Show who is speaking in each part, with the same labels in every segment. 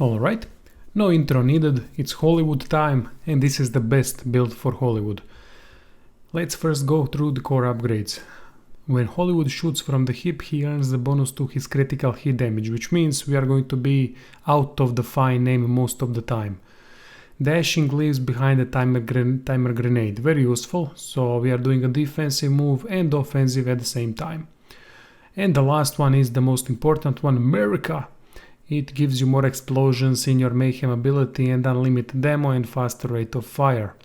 Speaker 1: Alright, no intro needed, it's Hollywood time, and this is the best build for Hollywood. Let's first go through the core upgrades. When Hollywood shoots from the hip, he earns the bonus to his critical hit damage, which means we are going to be out of the fine aim most of the time. Dashing leaves behind a timer grenade, very useful, so we are doing a defensive move and offensive at the same time. And the last one is the most important one, America! It gives you more explosions in your Mayhem ability and unlimited ammo and faster rate of fire.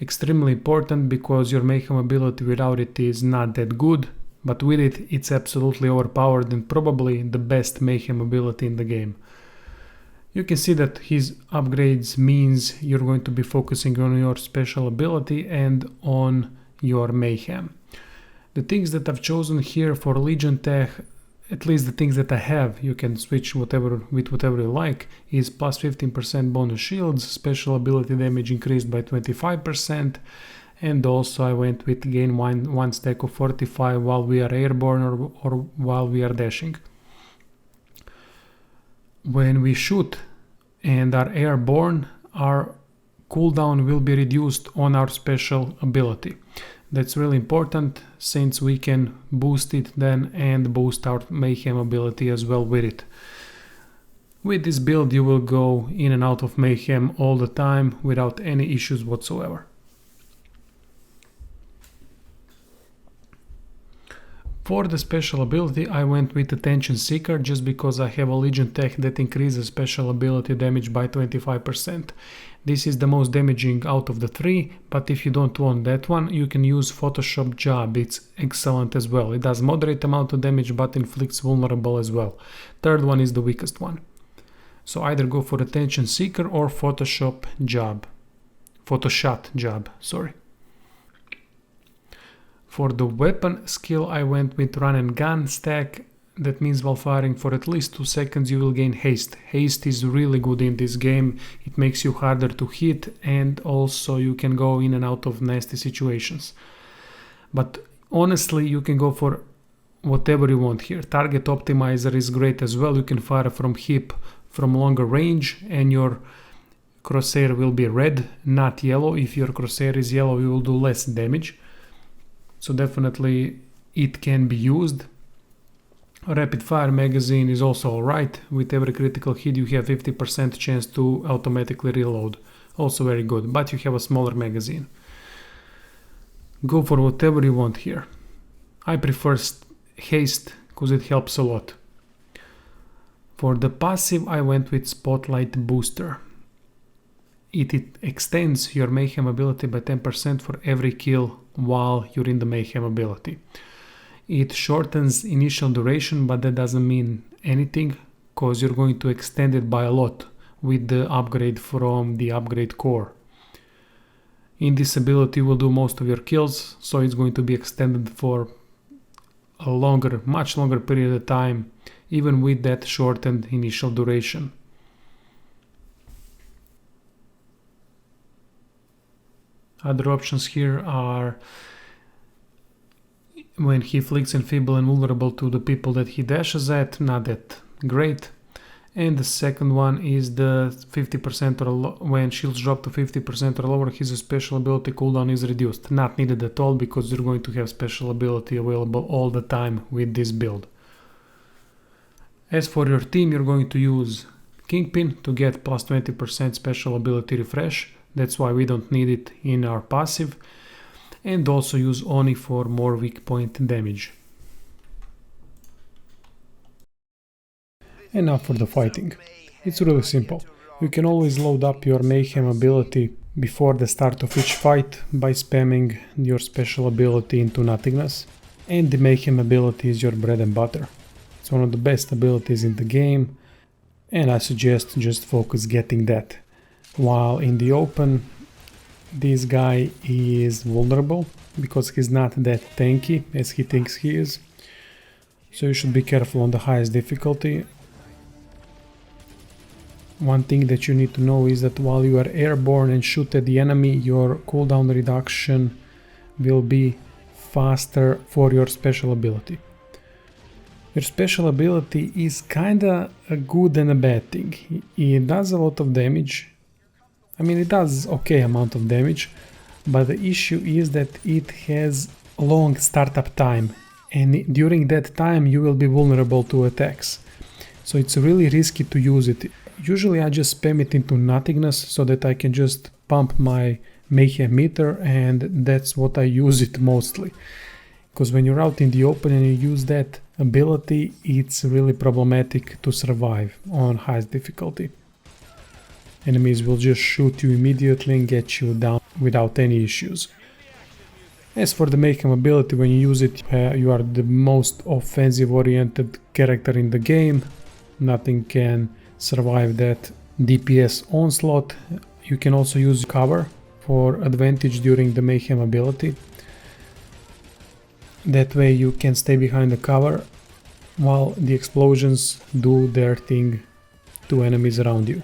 Speaker 1: Extremely important because your Mayhem ability without it is not that good, but with it it's absolutely overpowered and probably the best Mayhem ability in the game. You can see that his upgrades means you're going to be focusing on your special ability and on your Mayhem. The things that I've chosen here for Legion Tech, at least the things that I have, you can switch with whatever you like, is plus 15% bonus shields, special ability damage increased by 25%, and also I went with gain one stack of 45 while we are airborne or while we are dashing. When we shoot and are airborne, our cooldown will be reduced on our special ability. That's really important since we can boost it then and boost our Mayhem ability as well with it. With this build you will go in and out of Mayhem all the time without any issues whatsoever. For the special ability I went with Attention Seeker just because I have a Legion Tech that increases special ability damage by 25%. This is the most damaging out of the three, but if you don't want that one, you can use Photoshop Job, it's excellent as well. It does moderate amount of damage but inflicts vulnerable as well. Third one is the weakest one. So either go for Attention Seeker or Photoshop Job. Photoshot Job, sorry. For the weapon skill I went with Run and Gun stack. That means while firing for at least 2 seconds you will gain haste. Haste is really good in this game, it makes you harder to hit and also you can go in and out of nasty situations. But honestly you can go for whatever you want here. Target Optimizer is great as well, you can fire from hip from longer range and your crosshair will be red, not yellow. If your crosshair is yellow you will do less damage. So definitely it can be used. A rapid fire magazine is also alright. With every critical hit you have 50% chance to automatically reload. Also very good, but you have a smaller magazine. Go for whatever you want here. I prefer haste because it helps a lot. For the passive I went with Spotlight Booster. It extends your Mayhem ability by 10% for every kill while you're in the Mayhem ability. It shortens initial duration, but that doesn't mean anything because you're going to extend it by a lot with the upgrade from the upgrade core. In this ability you will do most of your kills, so it's going to be extended for a much longer period of time, even with that shortened initial duration. Other options here are when he flicks enfeeble and vulnerable to the people that he dashes at, not that great. And the second one is the 50% or when shields drop to 50% or lower, his special ability cooldown is reduced. Not needed at all because you're going to have special ability available all the time with this build. As for your team, you're going to use Kingpin to get plus 20% special ability refresh. That's why we don't need it in our passive. And also use Oni for more weak point damage. And now for the fighting. It's really simple. You can always load up your Mayhem ability before the start of each fight by spamming your special ability into nothingness. And the Mayhem ability is your bread and butter. It's one of the best abilities in the game and I suggest just focus getting that. While in the open, this guy is vulnerable because he's not that tanky as he thinks he is. So you should be careful on the highest difficulty. One thing that you need to know is that while you are airborne and shoot at the enemy, your cooldown reduction will be faster for your special ability. Your special ability is kinda a good and a bad thing. It does a lot of damage. I mean, it does okay amount of damage, but the issue is that it has long startup time, and during that time you will be vulnerable to attacks. So it's really risky to use it. Usually I just spam it into nothingness so that I can just pump my Mayhem meter, and that's what I use it mostly. Because when you're out in the open and you use that ability, it's really problematic to survive on highest difficulty. Enemies will just shoot you immediately and get you down without any issues. As for the Mayhem ability, when you use it, you are the most offensive oriented character in the game. Nothing can survive that DPS onslaught. You can also use cover for advantage during the Mayhem ability. That way you can stay behind the cover while the explosions do their thing to enemies around you.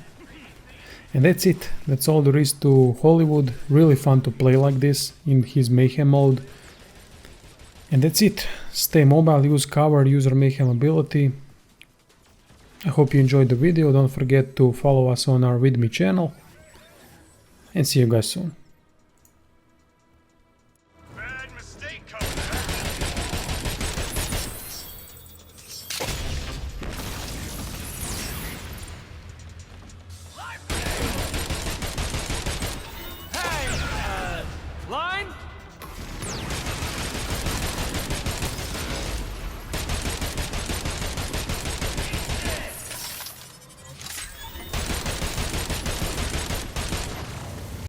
Speaker 1: And that's it. That's all there is to Hollywood. Really fun to play like this in his Mayhem mode. And that's it. Stay mobile, use cover, use our Mayhem ability. I hope you enjoyed the video. Don't forget to follow us on our With Me channel. And see you guys soon.